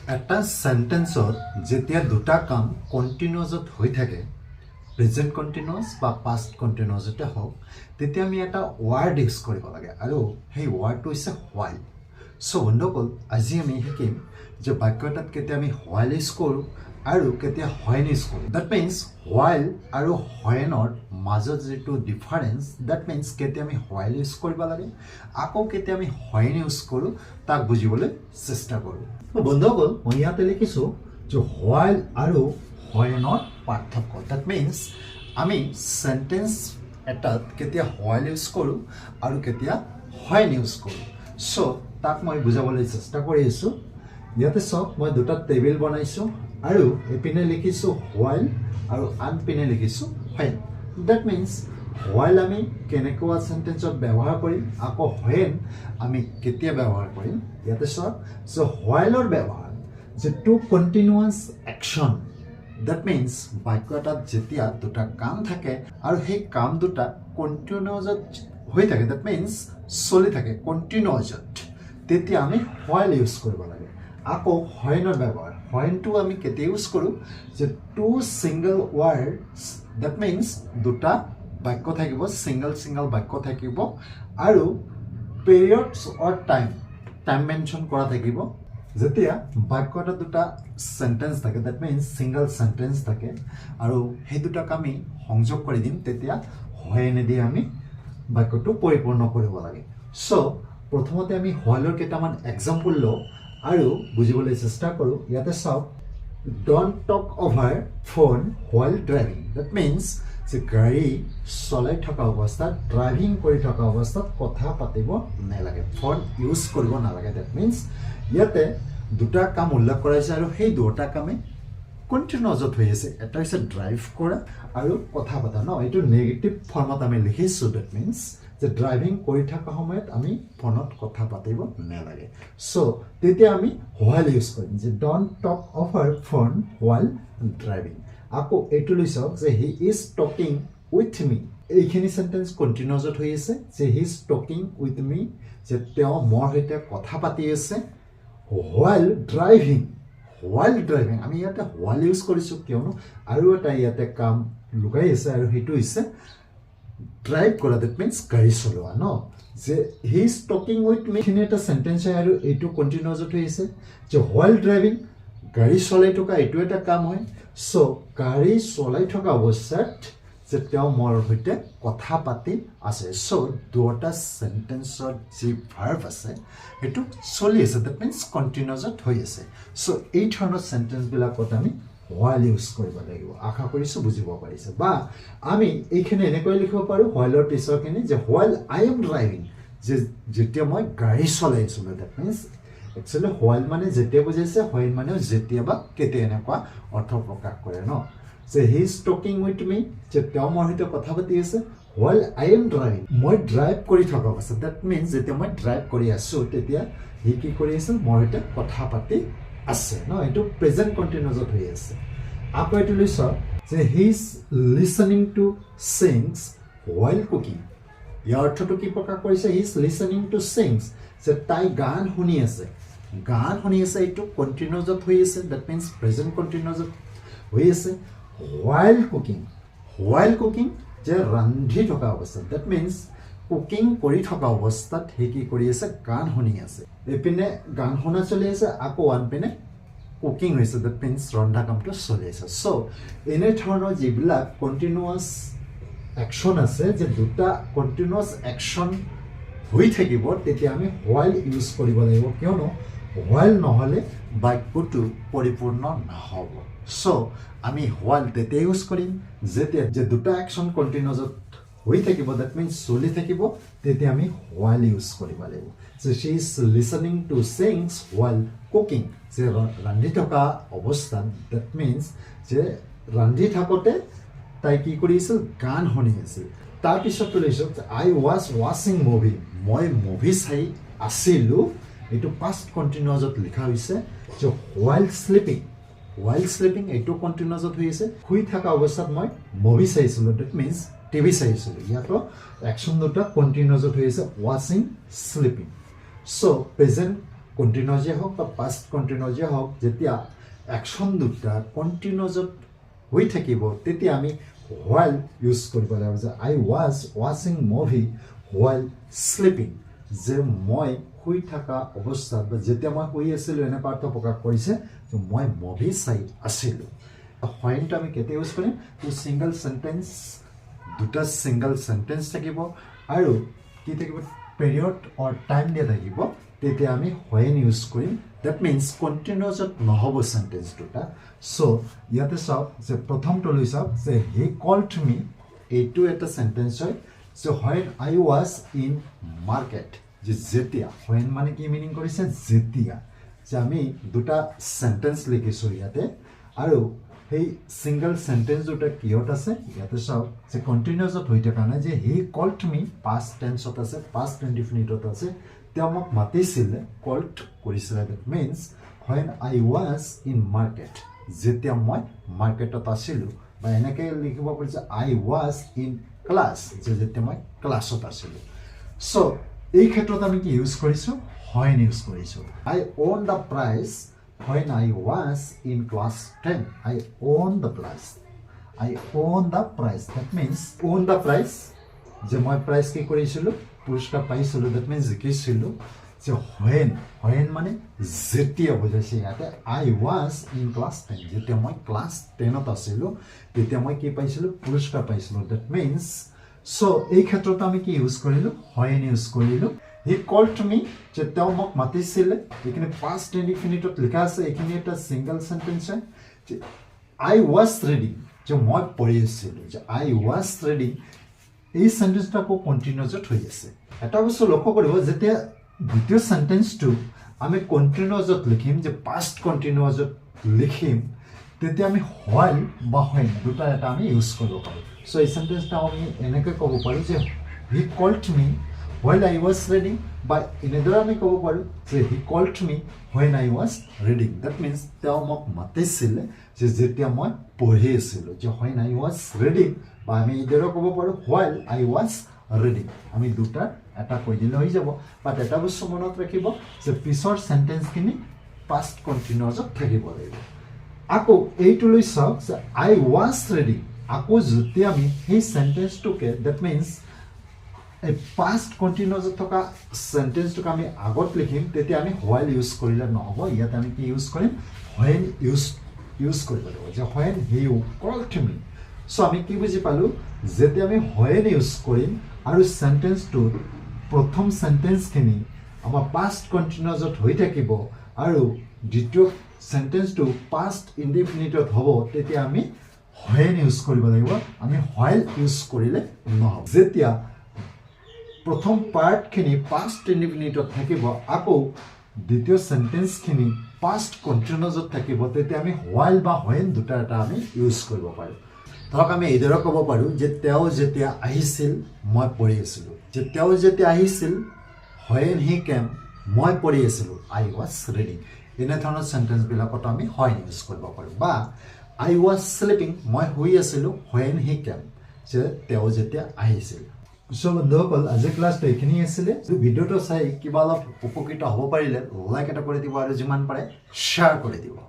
এটা সেন্টেন্সত যেতিয়া দুটা কাম কন্টিনিউয়াসত হৈ থাকে প্ৰেজেন্ট কন্টিনিউয়াস বা পাষ্ট কন্টিনিউয়াসতে হওক তেতিয়া আমি এটা ওয়াৰ্ড ইউজ কৰিব লাগে আৰু সেই ওয়াৰ্ডটো হৈছে হোৱাইল সো বন্ধুসকল আজি আমি শিকিম যে বাক্য এটাত কেতিয়া আমি হোৱাইল ইউজ কৰোঁ আৰু কেতিয়া হোৱেন ইউজ কৰোঁ দ্যাট মিন্স হোৱাইল আৰু হোৱেনৰ মাজত যেটো ডিফাৰেন্স দ্যাট মিন্স কেতিয়া আমি হোৱাইল ইউজ কৰিব লাগে আকৌ কেতিয়া আমি হোৱেন ইউজ কৰোঁ তাক বুজিবলৈ চেষ্টা কৰোঁ বন্ধুসকল মই ইয়াতে লিখিছোঁ যে হোৱাইল আৰু হোৱেনৰ পাৰ্থক্য দ্যাট মিন্স আমি সেন্টেন্স এটাত কেতিয়া হোৱাইল ইউজ কৰোঁ আৰু কেতিয়া হোৱেন ইউজ কৰোঁ সো তাক মই বুজাবলৈ চেষ্টা কৰি আছোঁ ইয়াতে সব মই দুটা টেবিল বনাইছোঁ আৰু এপিনে লিখিছোঁ হোৱাইল আৰু আনপিনে লিখিছোঁ হোৱেন দ্যাট মিন্স হোৱাইল আমি কেনেকুৱা সেন্টেন্সত ব্যৱহাৰ কৰিম আকৌ হোৱেন আমি কেতিয়া ব্যৱহাৰ কৰিম ইয়াতে সব সো হোৱাইলৰ ব্যৱহাৰ যে to continuous action that means বাক্য এটাত যেতিয়া দুটা কাম থাকে আৰু সেই কাম দুটা কন্টিনিউয়াসত হৈ থাকে দ্যাট মিন্স চলি থাকে কন্টিনিউয়াসত তেতিয়া আমি হোৱাইল ইউজ কৰিব লাগে আকৌ হোৱেনৰ ব্যৱহাৰ হোৱেনটো আমি কেতিয়া ইউজ কৰোঁ যে টু সিঙ্গল ওয়াৰ্ডস দ্যাট মিন্স দুটা বাক্য থাকিব সিঙ্গল বাক্য থাকিব আৰু পিৰিয়ডছ অৰ টাইম মেনশন কৰা থাকিব যেতিয়া বাক্য এটা দুটা সেন্টেন্স থাকে দ্যাট মিন্স সিঙ্গল সেন্টেন্স থাকে আৰু সেই দুটাক আমি সংযোগ কৰি দিম তেতিয়া হোৱেনেদি আমি বাক্যটো পৰিপূৰ্ণ কৰিব লাগে সো প্ৰথমতে আমি হোৱাইলৰ কেইটামান এক্সাম্পল লওঁ আৰু বুজিবলৈ চেষ্টা কৰোঁ ইয়াতে চাওক don't talk over phone while driving that means যে গাড়ী চলাই থকা অৱস্থাত ড্ৰাইভিং কৰি থকা অৱস্থাত কথা পাতিব নালাগে ফোন ইউজ কৰিব নালাগে দ্যাট মিন্স ইয়াতে দুটা কাম উল্লেখ কৰাইছে আৰু সেই দুটা কামে কন্টিনিউয়াসত হৈ আছে এটা হৈছে ড্ৰাইভ কৰা আৰু কথা পতা ন এইটো নেগেটিভ ফৰ্মত আমি লিখিছোঁ দ্যাট মিন্স যে ড্ৰাইভিং কৰি থকা সময়ত আমি ফোনত কথা পাতিব নালাগে সো তেতিয়া আমি হোৱাইল ইউজ কৰিম যে don't talk over phone while driving আকৌ এইটো লৈ চাওক যে হি ইজ টকিং উইথ মি এইখিনি সেন্টেন্স কন্টিনিউয়াসত হৈ আছে যে হি ইজ টকিং উইথ মি যে তেওঁ মোৰ সৈতে কথা পাতি আছে হোৱাইল ড্ৰাইভিং আমি ইয়াতে হোৱাইল ইউজ কৰিছোঁ কিয়নো আৰু এটা ইয়াতে কাম লুকাই আছে আৰু সেইটো হৈছে ড্ৰাইভ কৰা দ্যাট মিন্স গাড়ী চলোৱা ন যে হি ইজ টকিং উইথ মি খিনি এটা সেন্টেন্স হয় আৰু এইটো কন্টিনিউয়াসত হৈ আছে যে হোৱাইল ড্ৰাইভিং গাড়ী চলাই থকা এইটো এটা কাম হয় সো গাড়ী চলাই থকা অৱস্থাত যে তেওঁ মোৰ সৈতে কথা পাতি আছে সো দুটা সেন্টেন্সৰ যি ভাৰ্ব আছে সেইটো চলি আছে দ্যাট মিন্স কন্টিনিউয়াসত হৈ আছে সো এই ধৰণৰ সেন্টেন্সবিলাকত আমি হোৱাইল ইউজ কৰিব লাগিব আশা কৰিছোঁ বুজিব পাৰিছে বা আমি এইখিনি এনেকৈ লিখিব পাৰোঁ হোৱাইলৰ পিছৰখিনি যে হোৱাইল আই এম ড্ৰাইভিং যে যেতিয়া মই গাড়ী চলাই আছোঁ দ্যাট মিন্স একচুৱেলি হোৱাইল মানে যেতিয়া বুজাইছে হোৱাইল মানে যেতিয়া বা কেতিয়া এনেকুৱা অৰ্থ প্ৰকাশ কৰে ন যে হি ইজ টকিং উইথ মি যে তেওঁ মোৰ সৈতে কথা পাতি আছে হোৱাইল আই এম ড্ৰাইভিং মই ড্ৰাইভ কৰি থকা অৱস্থা দ্যাট মিন্স যেতিয়া মই ড্ৰাইভ কৰি আছোঁ তেতিয়া সি কি কৰি আছে মোৰ সৈতে কথা পাতি আছে ন এইটো প্ৰেজেন্ট কন্টিনিউয়াসত হৈ আছে আকৌ এইটো লৈ চাওক যে he is listening to sings while cooking ইয়াৰ অৰ্থটো কি প্ৰকাশ কৰিছে he is listening to sings যে তাই গান শুনি আছে এইটো কন্টিনিউয়াসত হৈ আছে দ্যাট মিন্স প্ৰেজেন্ট কন্টিনিউয়াসত হৈ আছে হোৱাইল কুকিং যে ৰান্ধি থকা অৱস্থাত দ্যাট মিন্স কুকিং কৰি থকা অৱস্থাত সি কি কৰি আছে গান শুনি আছে এইপিনে গান শুনা চলি আছে আকৌ আনপিনে কুকিং হৈছে দ্যাট মিন্স ৰন্ধা কামটো চলি আছে সো এনে ধৰণৰ যিবিলাক কন্টিনিউয়াস অ্যাকশন আছে যে দুটা কন্টিনিউয়াস অ্যাকশন হৈ থাকিব তেতিয়া আমি হোৱাইল ইউজ কৰিব লাগিব কিয়নো হোৱাইল নহ'লে বাক্যটো পৰিপূৰ্ণ নহ'ব সো আমি হোৱাইল তেতিয়া ইউজ কৰিম যেতিয়া যে দুটা অ্যাকশন কন্টিনিউয়াসত হৈ থাকিব দ্যাট মিন্স চলি থাকিব তেতিয়া আমি হোৱাইল ইউজ কৰিব লাগিব যে she is listening to sings while cooking যে ৰান্ধি থকা অৱস্থাত দ্যাট মিন্স যে ৰান্ধি থাকোঁতে তাই কি কৰি আছিল গান শুনি আছিল তাৰপিছত লৈছোঁ আই ৱাজ ৱাচিং মুভি মই মুভি চাই আছিলোঁ এইটো পাষ্ট কন্টিনিউয়াসত লিখা হৈছে যে হোৱাইল স্লিপিং এইটো কন্টিনিউয়াসত হৈ আছে শুই থকা অৱস্থাত মই মুভি চাইছিলোঁ দ্যাট মিন্স টিভি চাইছিলোঁ ইয়াতো অ্যাকশন দুটা কন্টিনিউয়াসত হৈ আছে ৱাচিং স্লিপিং সো প্ৰেজেন্ট কণ্টিনিউয়াছে হওক বা পাষ্ট কণ্টিনিউয়াছে হওক যেতিয়া একশ্যন দুটা কণ্টিনিউয়াছত হৈ থাকিব তেতিয়া আমি while ইউজ কৰিব লাগিব যে আই ৱাজ ৱাচিং মুভি while sleeping যে মই শুই থকা অৱস্থাত বা যেতিয়া মই শুই আছিলোঁ এনেকুৱা অৰ্থ প্ৰকাশ কৰিছে যে মই মুভি চাই আছিলোঁ whileটো আমি কেতিয়া ইউজ কৰিম টু ছিংগল সেন্টেন্স দুটা ছিংগল সেন্টেন্স থাকিব আৰু কি থাকিব পিৰিয়ড অৰ টাইম দিয়া থাকিব তেতিয়া আমি when ইউজ কৰিম that means কণ্টিনিউয়াছত নহ'ব সেন্টেন্স দুটা সো ইয়াতে চাওক যে প্ৰথমটো লৈ চাওক যে he called me এইটো এটা সেন্টেন্স হয় so when I was in market যে যেতিয়া when মানে কি মিনিং কৰিছে যেতিয়া যে আমি দুটা সেন্টেন্স লিখিছো ইয়াতে আৰু এই সিঙ্গল সেন্টেন্স দুটা কিহত আছে ইয়াতে চাওক যে কন্টিনিউয়াছত হৈ থকা নাই যে he called me past tenseত আছে past indefiniteত আছে তেওঁ মোক মাতিছিল called কৰিছিল that means when I was in market যেতিয়া মই মাৰ্কেটত আছিলোঁ বা এনেকৈ লিখিব পাৰিছে I was in class যে যেতিয়া মই ক্লাছত আছিলোঁ সো এই ক্ষেত্ৰত আমি কি ইউজ কৰিছোঁ when ইউজ কৰিছোঁ I own the prize when I was in class 10 I own the prize I own the prize that means own the prize যে মই প্ৰাইজ কি কৰিছিলোঁ পুৰস্কাৰ পাইছিলোঁ that means জিকিছিলোঁ যে when মানে যেতিয়া বুজাইছে ইয়াতে I was in class 10 যেতিয়া মই ক্লাছ 10ত আছিলোঁ তেতিয়া মই কি পাইছিলোঁ পুৰস্কাৰ পাইছিলোঁ that means so এই ক্ষেত্ৰত আমি কি ইউজ কৰিলোঁ when ইউজ কৰিলোঁ he called me যে তেওঁ মোক মাতিছিলে এইখিনি past indefiniteত লিখা আছে এইখিনি এটা সিঙ্গল সেন্টেন্স হয় যে I was reading যে মই পঢ়ি আছিলোঁ যে I was reading এই সেন্টেন্সটা আকৌ কন্টিনিউয়াছত হৈ আছে এটা বস্তু লক্ষ্য কৰিব যেতিয়া দ্বিতীয় সেন্টেন্সটো আমি কন্টিনিউয়াছত লিখিম যে past কন্টিনিউয়াছত লিখিম তেতিয়া আমি while বা when দুটা এটা আমি ইউজ কৰিব পাৰোঁ সো এই সেন্টেন্সটা আমি এনেকৈ ক'ব পাৰোঁ যে he called me while I was reading বা এনেদৰে আমি ক'ব পাৰোঁ যে he called me when I was reading that means তেওঁ মোক মাতিছিলে যে যেতিয়া মই পঢ়ি আছিলোঁ যে when I was reading বা আমি এইদৰে ক'ব পাৰোঁ while I was reading আমি দুটা এটা কৈ দিলে হৈ যাব বাট এটা বস্তু মনত ৰাখিব যে পিছৰ সেন্টেন্সখিনি past কন্টিনিউয়াছত থাকিব লাগিব আকৌ এইটো লৈ চাওক যে I was reading আকৌ যেতিয়া আমি সেই সেন্টেন্সটোকে that means এই past কন্টিনিউয়াছত থকা সেন্টেন্সটোক আমি আগত লিখিম তেতিয়া আমি while ইউজ কৰিলে নহ'ব ইয়াত আমি কি ইউজ কৰিম when ইউজ কৰিব লাগিব যে when he called me so আমি কি বুজি পালোঁ যেতিয়া আমি when ইউজ কৰিম আৰু সেন্টেন্সটো প্ৰথম সেন্টেন্সখিনি আমাৰ past কন্টিনিউয়াছত হৈ থাকিব আৰু দ্বিতীয় সেন্টেন্সটো past ইনডিফিনিটত হ'ব তেতিয়া আমি when ইউজ কৰিব লাগিব আমি while ইউজ কৰিলে নহ'ব যেতিয়া প্ৰথম পাৰ্টখিনি past ইনডিফিনিটত থাকিব আকৌ দ্বিতীয় সেন্টেন্সখিনি past কন্টিনিউয়াছত থাকিব তেতিয়া আমি while বা when দুটা এটা আমি ইউজ কৰিব পাৰোঁ ধৰক আমি এইদৰে ক'ব পাৰোঁ যে তেওঁ যেতিয়া আহিছিল মই পঢ়ি আছিলোঁ যে তেওঁ যেতিয়া আহিছিল when he came মই পঢ়ি আছিলোঁ I was reading এনেধৰণৰ সেন্টেন্সবিলাকত আমি when ইউজ কৰিব পাৰোঁ বা I was sleeping মই শুই আছিলোঁ when he came যে তেওঁ যেতিয়া আহিছিল সো বন্ধুসকল আজি ক্লাছটো এইখিনি আছিলে ভিডিঅ'টো চাই কিবা অলপ উপকৃত হ'ব পাৰিলে লাইক এটা কৰি দিব আৰু যিমান পাৰে শ্বেয়াৰ কৰি দিব